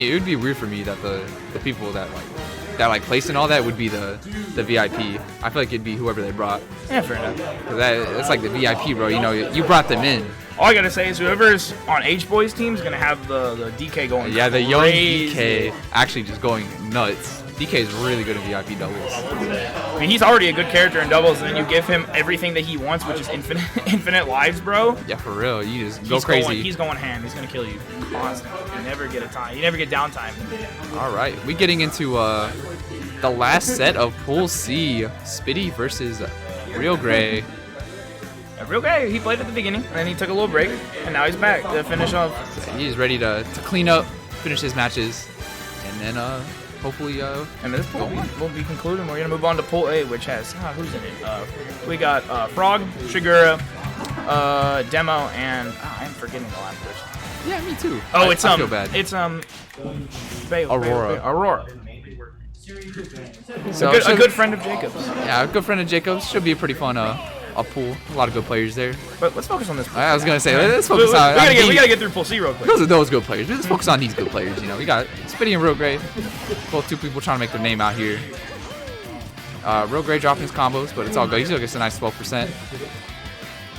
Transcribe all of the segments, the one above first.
It would be weird for me that the people that place and all that would be the VIP. I feel like it'd be whoever they brought. Yeah, fair enough. Cause that's like the VIP, bro. You know, you brought them in. All I gotta say is whoever's on H-Boy's team is gonna have the DK going. Yeah, the young crazy. DK actually just going nuts. DK is really good at VIP doubles. I mean, he's already a good character in doubles, and then you give him everything that he wants, which is infinite lives, bro. Yeah, for real. You just go crazy. He's going ham. He's gonna kill you constantly. You never get a time. You never get downtime. All right, we getting into the last set of Pool C, Spitty versus Real Gray. Real Gray, he played at the beginning, and then he took a little break, and now he's back to finish off. He's ready to clean up, finish his matches, and then hopefully and this pool will be concluded. We're gonna move on to Pool A, which has who's in it? We got Frog, Shigura, Demo, and I'm forgetting the last person. Yeah, me too. Oh, I feel bad. It's Aurora. Aurora. So a good friend of Jacob's. Yeah, a good friend of Jacob's. Should be a pretty fun a pool. A lot of good players there. But let's focus on this pool. I was gonna say let's focus we on. We gotta get through Pool C real quick. Those are those good players. Let's focus on these good players. You know, we got Spitty and Real Gray, both two people trying to make their name out here. Real Gray dropping his combos, but it's all good. He still gets a nice 12%.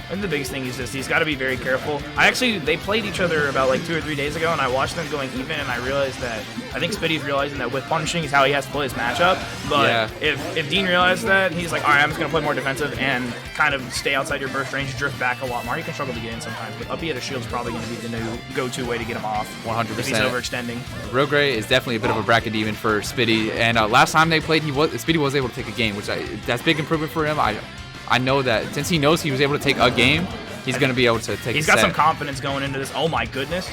I think the biggest thing is just he's got to be very careful. They played each other about like 2 or 3 days ago, and I watched them going even, and I realized that I think Spitty's realizing that with punishing is how he has to play his matchup. But yeah. if Dean realized that, he's like, all right, I'm just gonna play more defensive and kind of stay outside your burst range, drift back a lot more. You can struggle to get in sometimes, but up B at a shield is probably gonna be the new go-to way to get him off. 100%. If he's overextending. Real Gray is definitely a bit of a bracket demon for Spitty, and last time they played, Spitty was able to take a game, which that's big improvement for him. I know that since he knows he was able to take a game, he's going to be able to take. He's got some confidence going into this. Oh my goodness!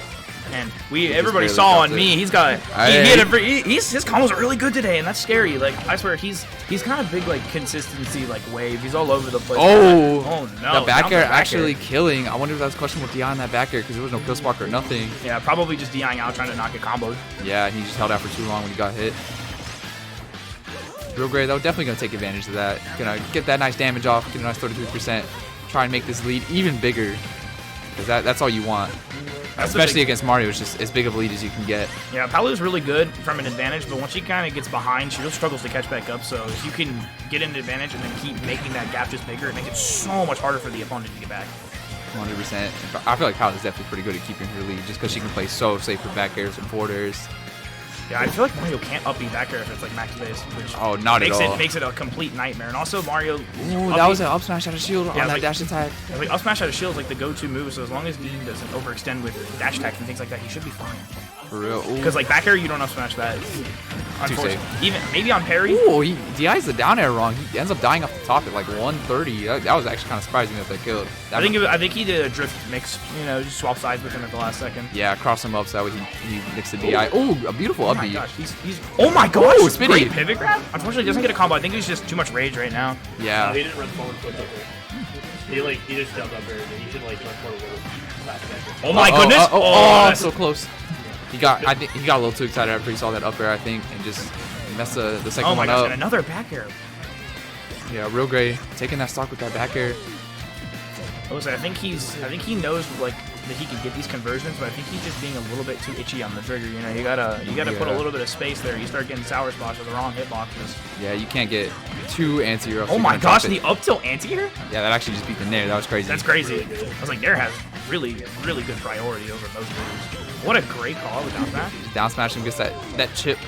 And everybody saw on me. He's got his combos are really good today, and that's scary. Like I swear, he's kind of big like consistency like wave. He's all over the place. Oh no! The back air actually killing. I wonder if that was questionable DI on that back air because there was no kill spark or nothing. Yeah, probably just DIing out trying to not get comboed. Yeah, he just held out for too long when he got hit. Real Gray though, definitely gonna take advantage of that. Gonna get that nice damage off, get a nice 33%. Try and make this lead even bigger, because that's all you want. Especially against Mario, it's just as big of a lead as you can get. Yeah, Palu's really good from an advantage, but once she kind of gets behind, she really struggles to catch back up. So if you can get an advantage and then keep making that gap just bigger, it makes it so much harder for the opponent to get back. 100%. I feel like Palu is definitely pretty good at keeping her lead, just because she can play so safe with back airs and forward airs. Yeah, I feel like Mario can't up B back air if it's like max base, which not at all. Makes it a complete nightmare. And also Mario. Ooh, that was an up smash out of shield on that dash attack. Like up smash out of shield is like the go-to move. So as long as Dean doesn't overextend with dash attacks and things like that, he should be fine. For real. Because like back air, you don't up smash that. Too safe. Even maybe on parry. Ooh, he DIs the down air wrong. He ends up dying off the top at like 130. That was actually kind of surprising that they killed. I think he did a drift mix. You know, just swap sides with him at the last second. Yeah, cross him up so that way he mixed the DI. Ooh, a beautiful up B. Oh my gosh, oh my gosh! Ooh, Spitty. Great pivot grab. Unfortunately, he doesn't get a combo. I think he's just too much rage right now. Yeah. No, he didn't run forward quick over. He just jumped up there. He should like run forward with Oh my goodness! That's so close. I think he got a little too excited after he saw that up air, I think, and just messed the second one up. Oh my gosh, and another back air. Yeah, Real Gray taking that stock with that back air. I think he knows like that he can get these conversions, but I think he's just being a little bit too itchy on the trigger. You know, you gotta put a little bit of space there. You start getting sour spots or the wrong hitboxes. Yeah, you can't get too anti-air. Oh my gosh, the up tilt anti-air? Yeah, that actually just beat the Nair. That was crazy. That's crazy. I was like, Nair has really good priority over most moves. What a great call with down smash. Down smash him, gets that chip.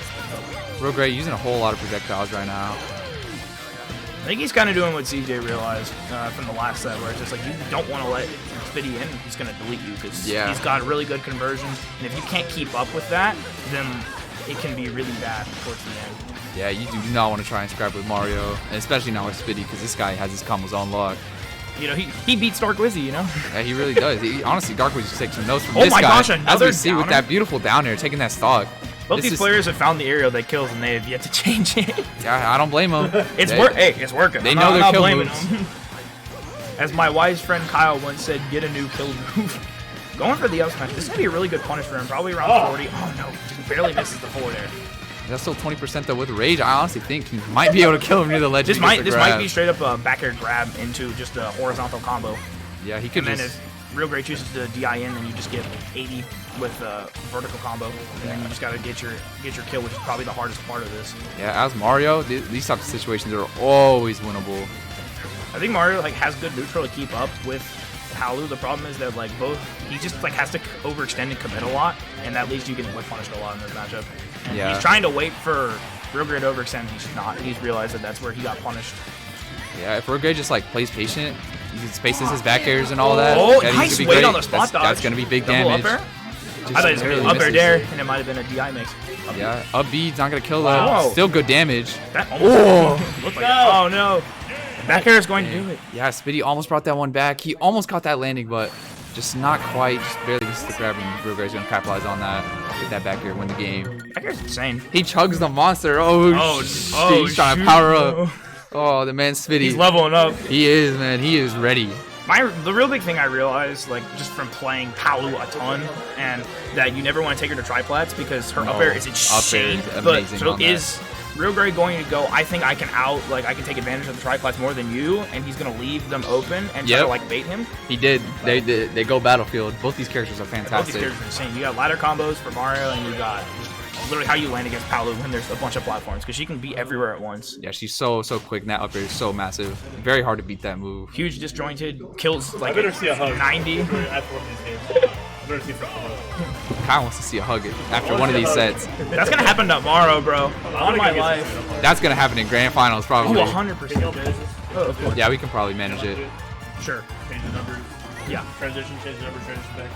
Real Gray using a whole lot of projectiles right now. I think he's kind of doing what CJ realized from the last set, where it's just like you don't want to let Spitty in. He's going to delete you because he's got really good conversions, and if you can't keep up with that, then it can be really bad towards the end. Yeah, you do not want to try and scrap with Mario, and especially not with Spitty, because this guy has his combos on lock. You know, he beats Dark Wizzy, you know? Yeah, he really does. Honestly, Dark Wizzy takes some notes from this guy. Oh my gosh, another as we see with that beautiful down air, taking that stock. Both these players have found the aerial that kills, and they have yet to change it. Yeah, I don't blame them. It's working. They know their kill moves. As my wise friend Kyle once said, get a new kill move. Going for the up smash. This is going to be a really good punish for him. Probably around 40. Oh no, just barely misses the forward air. That's still 20% though with rage. I honestly think he might be able to kill him near the ledge. This might be straight up a back air grab into just a horizontal combo. Yeah, he could. And then if Real Gray chooses to DI in, then you just get 80 with vertical combo. And you just gotta get your kill, which is probably the hardest part of this. Yeah, as Mario, these types of situations are always winnable. I think Mario like has good neutral to keep up with Palu. The problem is that like he just like has to overextend and commit a lot, and that leads you getting whip punished a lot in this matchup. And yeah. He's trying to wait for Real Great to overextend. He's not. He's realized that that's where he got punished. Yeah, if Real Great just like plays patient, he spaces his back airs and all that. Oh, that nice weight on the spot dodge. That's gonna be big Double damage. Up air? I thought it was gonna be up air there, and it might have been a DI mix. Yeah, up B's not gonna kill Wow. though. Still good damage. That almost looked like oh no. Back air is going to do it. Yeah, Spitty almost brought that one back. He almost caught that landing, but just not quite. Just barely missed the grab, and Real Great's gonna capitalize on that. Get that back air, win the game. Back air's insane. He chugs the monster. Oh, he's trying to power up. Oh, the man Spitty. He's leveling up. He is, man. He is ready. The real big thing I realized, like, just from playing Palu a ton, and that you never want to take her to triplats because her up air is insane. But so is Real Great going to go, I think I can take advantage of the triplats more than you, and he's going to leave them open and try to, like, bait him? He did. They go battlefield. Both these characters are fantastic. Both these characters are insane. You got ladder combos for Mario, and you got literally how you land against Palu when there's a bunch of platforms, because she can be everywhere at once. Yeah, she's so quick. And that up air is so massive. Very hard to beat that move. Huge disjointed, kills like I better see a hug 90. after one of these games. I better see a hug. Kyle wants to see a hug after one of these sets. That's gonna happen tomorrow, bro. All my life. That's gonna happen in grand finals probably. Oh, 100%. Oh, of course. Yeah, we can probably manage it. Sure. Change the numbers. Yeah. Transition, change the numbers, transition back.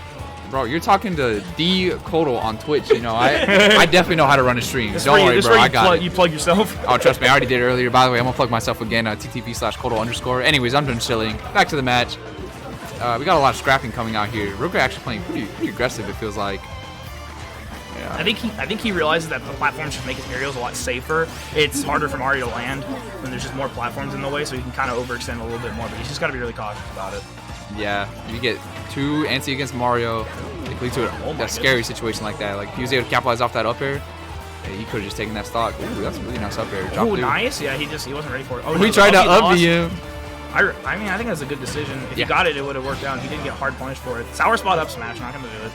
Bro, you're talking to D Kodal on Twitch, you know. I definitely know how to run a stream. Don't worry, bro. I got it. You plug yourself. Oh, trust me, I already did it earlier. By the way, I'm gonna plug myself again. TTV/Kodal_. Anyways, I'm done chilling. Back to the match. We got a lot of scrapping coming out here. Real Great actually playing pretty aggressive. It feels like. Yeah. I think he realizes that the platforms just make his aerials a lot safer. It's harder for Mario to land when there's just more platforms in the way, so he can kind of overextend a little bit more. But he's just got to be really cautious about it. Yeah, you get two anti against Mario, it leads to a scary situation like that. Like if he was able to capitalize off that up air, he could have just taken that stock. Ooh, that's a really nice up air. Oh, nice. Yeah, he wasn't ready for it. Oh, we tried to up him. I mean, I think that's a good decision. If he got it, it would have worked out. He didn't get hard punished for it. Sour spot up smash, not gonna do it.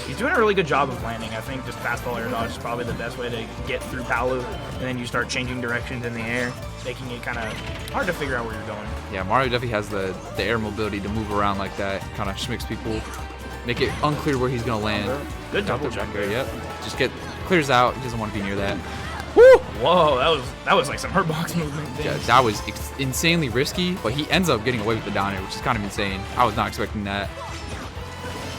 He's doing a really good job of landing. I think just fastball air dodge is probably the best way to get through Palu, and then you start changing directions in the air, making it kind of hard to figure out where you're going. Yeah, Mario definitely has the air mobility to move around like that, kind of schmicks people, make it unclear where he's gonna land. Good double jump there. Yep, just clears out. He doesn't want to be near that. Woo! Whoa, that was like some hurtbox movement. Yeah, that was insanely risky, but he ends up getting away with the down air, which is kind of insane. I was not expecting that.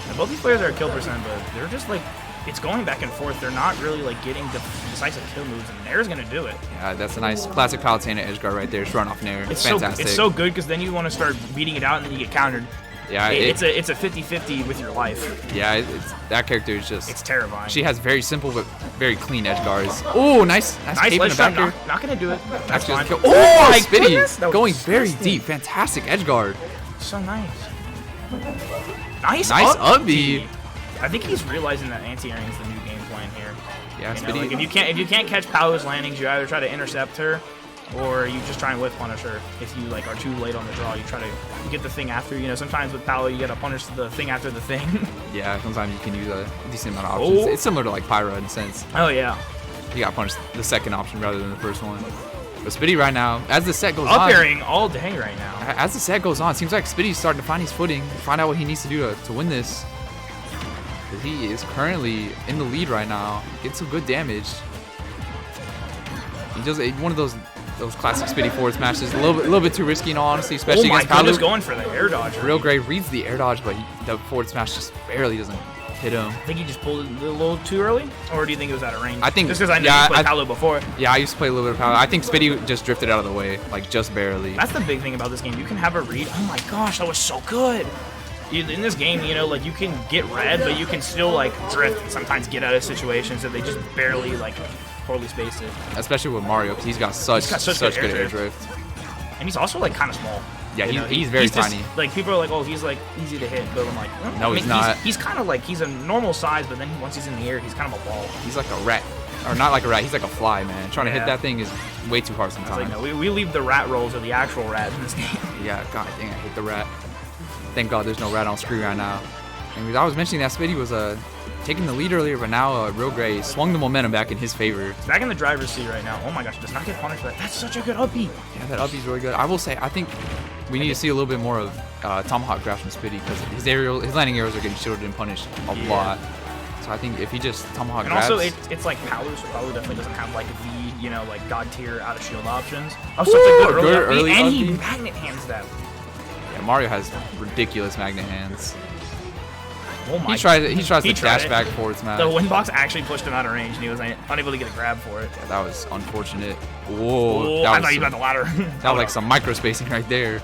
And both these players are kill percent, but they're just like, it's going back and forth. They're not really like getting decisive kill moves, and Nair's gonna do it. Yeah, that's a nice classic Palutena edge guard right there. Just run off Nair. It's fantastic. It's so good because then you want to start beating it out, and then you get countered. Yeah, it's a 50-50 with your life. Yeah, that character is just. It's terrifying. She has very simple but very clean edge guards. Oh, nice cape in the back there. Not gonna do it. That's fine. Oh, my Spitty going very deep. Fantastic edge guard. So nice. Nice up B. I think he's realizing that anti-airing is the new game plan here. Yeah, Spitty. Like if you can't catch Palu's landings, you either try to intercept her, or you just try and whiff punish her. If you like are too late on the draw, you try to get the thing after. You know, sometimes with Palu you gotta punish the thing after the thing. Yeah, sometimes you can use a decent amount of options. Oh. It's similar to like Pyra in a sense. Oh yeah. You gotta punish the second option rather than the first one. But Spitty right now, as the set goes on, up airing all day right now. As the set goes on, it seems like Spitty's starting to find his footing, find out what he needs to do to win this. Because he is currently in the lead right now, getting some good damage. He does one of those classic Spitty forward smashes, a little bit too risky in all honesty, especially against Palu. He's going for the air dodge. Real Great reads the air dodge, but the forward smash just barely doesn't hit him. I think he just pulled it a little too early, or do you think it was out of range? I think just because I know you played Palu before. Yeah, I used to play a little bit of Palu. I think Spitty just drifted out of the way, like just barely. That's the big thing about this game. You can have a read. Oh my gosh, that was so good. In this game, you know, like you can get red, but you can still like drift and sometimes get out of situations that they just barely like poorly spaced it. Especially with Mario, because he's got such good air drift. And he's also like kind of small. Yeah, he's very tiny. Just, like people are like, oh, he's like easy to hit, but I'm like, no, he's not. He's kind of like he's a normal size, but then once he's in the air, he's kind of a ball. He's like a rat, or not like a rat. He's like a fly, man. Trying to hit that thing is way too hard sometimes. Like, no, we leave the rat rolls or the actual rat in this game. Yeah, god dang, I hate the rat. Thank God there's no rat on screen right now. And I was mentioning that Spitty was taking the lead earlier, but now Real Gray swung the momentum back in his favor. He's back in the driver's seat right now. Oh my gosh, does not get punished for that. That's such a good up B. Yeah, that up B's really good. I will say, I think we need to see a little bit more of tomahawk grabs from Spitty because his landing arrows are getting shielded and punished a lot. So I think if he just tomahawk grabs... And also, it's like Palu, so Palu definitely doesn't have like the, you know, like god tier out of shield options. Oh, such a good early up B, and he magnet hands them. Yeah, Mario has ridiculous magnet hands. Oh my! He tries to dash back forwards, man. The wind box actually pushed him out of range, and he was unable to get a grab for it. Yeah, that was unfortunate. Whoa! I thought he was about the ladder. That was like some micro spacing right there.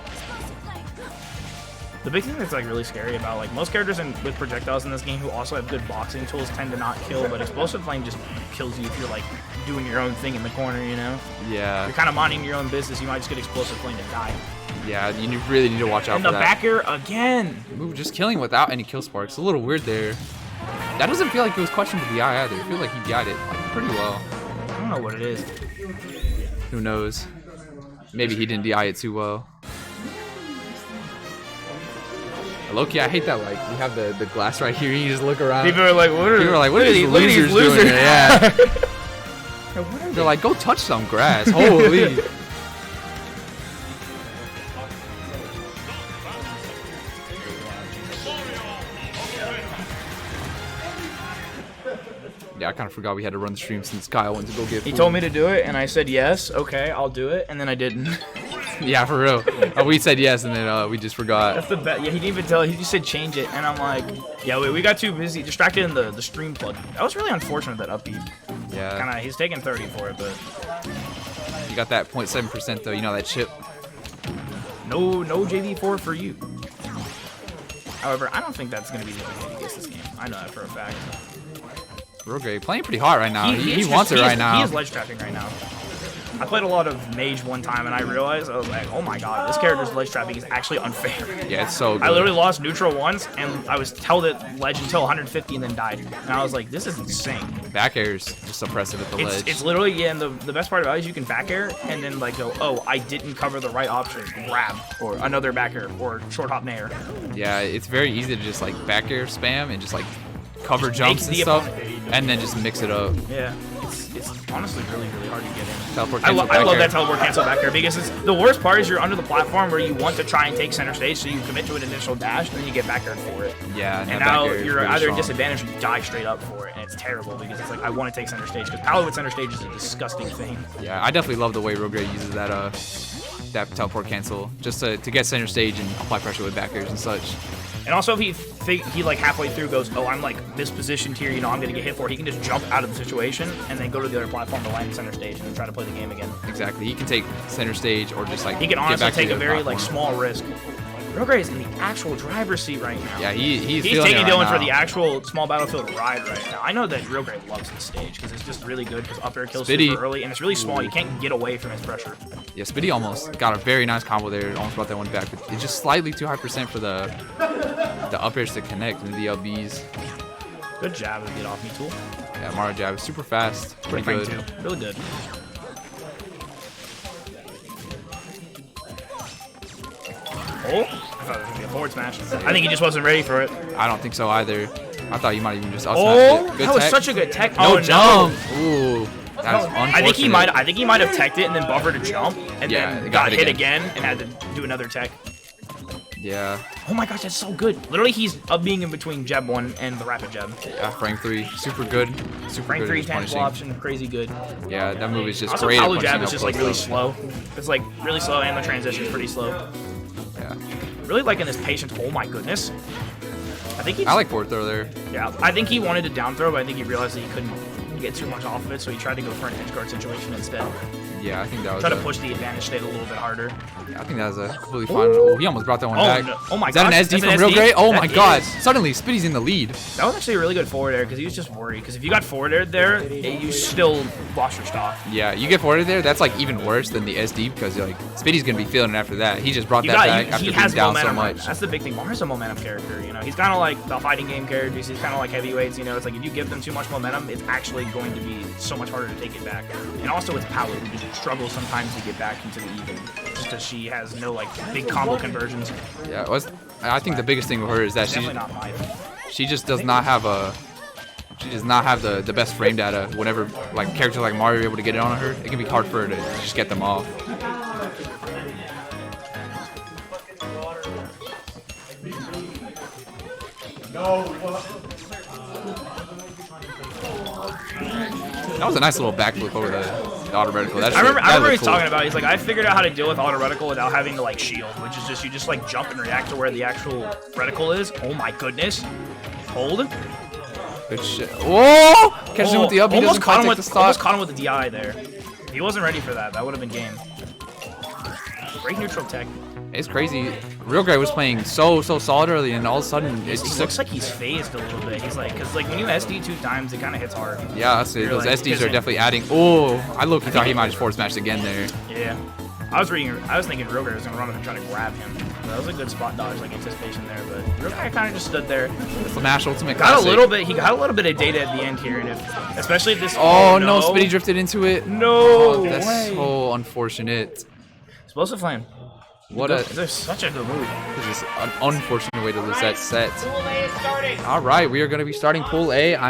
The big thing that's like really scary about like most characters with projectiles in this game who also have good boxing tools tend to not kill, but explosive flame just kills you if you're like doing your own thing in the corner, you know? Yeah. You're kind of minding your own business. You might just get explosive flame and die. Yeah, you really need to watch out for that. And the back air again. Ooh, just killing without any kill sparks. A little weird there. That doesn't feel like it was questioned with the eye either. I feel like he DI'd it like, pretty well. I don't know what it is. Who knows? Maybe he didn't DI it too well. Loki, I hate that. Like we have the glass right here. You just look around. People are like, what are these losers doing here? Yeah. They're like, go touch some grass. Holy. Yeah, I kind of forgot we had to run the stream since Kyle went to go get food. He told me to do it, and I said yes. Okay, I'll do it, and then I didn't. Yeah, for real. We said yes, and then we just forgot. That's the best. Yeah, he didn't even tell. He just said change it, and I'm like, yeah, we got too busy, distracted in the stream plug. That was really unfortunate, that up B. Yeah. He's taking 30 for it, but you got that 0.7% though. You know that chip. No JV4 for you. However, I don't think that's gonna be the only way he gets this game. I know that for a fact. Rogue playing pretty hard right now. He wants it right now. He is ledge trapping right now. I played a lot of Mage one time, and I realized, I was like, oh my god, this character's ledge trapping is actually unfair. Yeah, it's so good. I literally lost neutral once, and I was held at ledge until 150 and then died. And I was like, this is insane. Back air is just oppressive at the ledge. It's literally, yeah, and the best part about it is you can back air, and then like go, oh, I didn't cover the right option, grab, or another back air, or short hop nair. Yeah, it's very easy to just like back air spam and just like cover jumps and stuff, and then just mix it up. Yeah, it's honestly really hard to get in. Teleport I cancel love that teleport cancel back air because the worst part is you're under the platform where you want to try and take center stage, so you commit to an initial dash, and then you get back air for it. Yeah, and now you're either disadvantaged or you die straight up for it, and it's terrible because it's like I want to take center stage because Palu with center stage is a disgusting thing. Yeah, I definitely love the way Rogue uses that teleport cancel just to get center stage and apply pressure with back airs and such. And also, if he like halfway through goes, oh, I'm like mispositioned here, you know, I'm gonna get hit for it. He can just jump out of the situation and then go to the other platform to land center stage and then try to play the game again. Exactly. He can take center stage or just like he can honestly take a very platform. like small risk. Rogray is in the actual driver's seat right now. Yeah, he's taking Dylan right for the actual small battlefield ride right now. I know that Rogray loves this stage because it's just really good because up air kills super early and it's really small. You can't get away from his pressure. Yeah, Spitty almost got a very nice combo there. Almost brought that one back, but it's just slightly too high percent for the up airs to connect into the LBs. Good jab to get off me, tool. Yeah, Mario jab is super fast, pretty good. Too. Really good. Oh, I thought it was gonna be a forward smash. I think he just wasn't ready for it. I don't think so either. I thought you might even just it. That was such a good tech. No jump. Ooh, that was unfortunate. I think he might have teched it and then buffered a jump and then got hit again and had to do another tech. Yeah. Oh my gosh, that's so good. Literally, he's up being in between jab 1 and the rapid jab. Yeah, frame 3, super good. Frame 3, tangible option, crazy good. Yeah, that move is just also, great. Also, Palu jab is just like really slow. It's like really slow, and the transition is pretty slow. Yeah. Really liking this patient. Oh my goodness. I like forward throw there. Yeah, I think he wanted to down throw, but I think he realized that he couldn't get too much off of it, so he tried to go for an edge guard situation instead. Yeah, I think that was. Try to push the advantage state a little bit harder. Yeah, I think that was a completely fine. Oh, he almost brought that one back. No. Oh my god. Is that an SD from Real Great? Oh my god. Suddenly, Spitty's in the lead. That was actually a really good forward air because he was just worried. Because if you got forward air there, you still lost your stock. Yeah, you get forward air there, that's like even worse than the SD because like Spitty's going to be feeling it after that. He just brought that back after being down so much. That's the big thing. Mario's a momentum character, you know. He's kind of like the fighting game characters. He's kind of like heavyweights, you know. It's like if you give them too much momentum, it's actually going to be so much harder to take it back. And also it's Palu, who just struggles sometimes to get back into the even, just because she has no like big combo conversions. Yeah, I think the biggest thing with her is that definitely not mine. She just does not have a. She does not have the best frame data. Whenever like characters like Mario are able to get it on her, it can be hard for her to just get them off. That was a nice little backflip over the auto reticle. I remember he's talking about. He's like, I figured out how to deal with auto reticle without having to like shield, which is just you just like jump and react to where the actual reticle is. Oh my goodness! Hold. Good shit. Whoa! Catches him with the up. He almost caught him with the DI there. He wasn't ready for that. That would have been game. Great neutral tech. It's crazy. Real Guy was playing so solid early, and all of a sudden it just looks like he's phased a little bit. He's like, cause like when you SD 2 times, it kind of hits hard. Yeah, that's it. Those like, SDs are definitely adding. Oh, I low-key thought he might have forward smashed again there. Yeah. I was thinking Real Guy was gonna run up and try to grab him. That was a good spot dodge, like anticipation there. But Real Guy kind of just stood there. It's the Mash Ultimate He got a little bit of data at the end here, and especially if this. Oh no, Spitty drifted into it. No, that's so unfortunate. Explosive Flame. There's such a good move. This is an unfortunate way to lose that set. All right, we are going to be starting Pool A.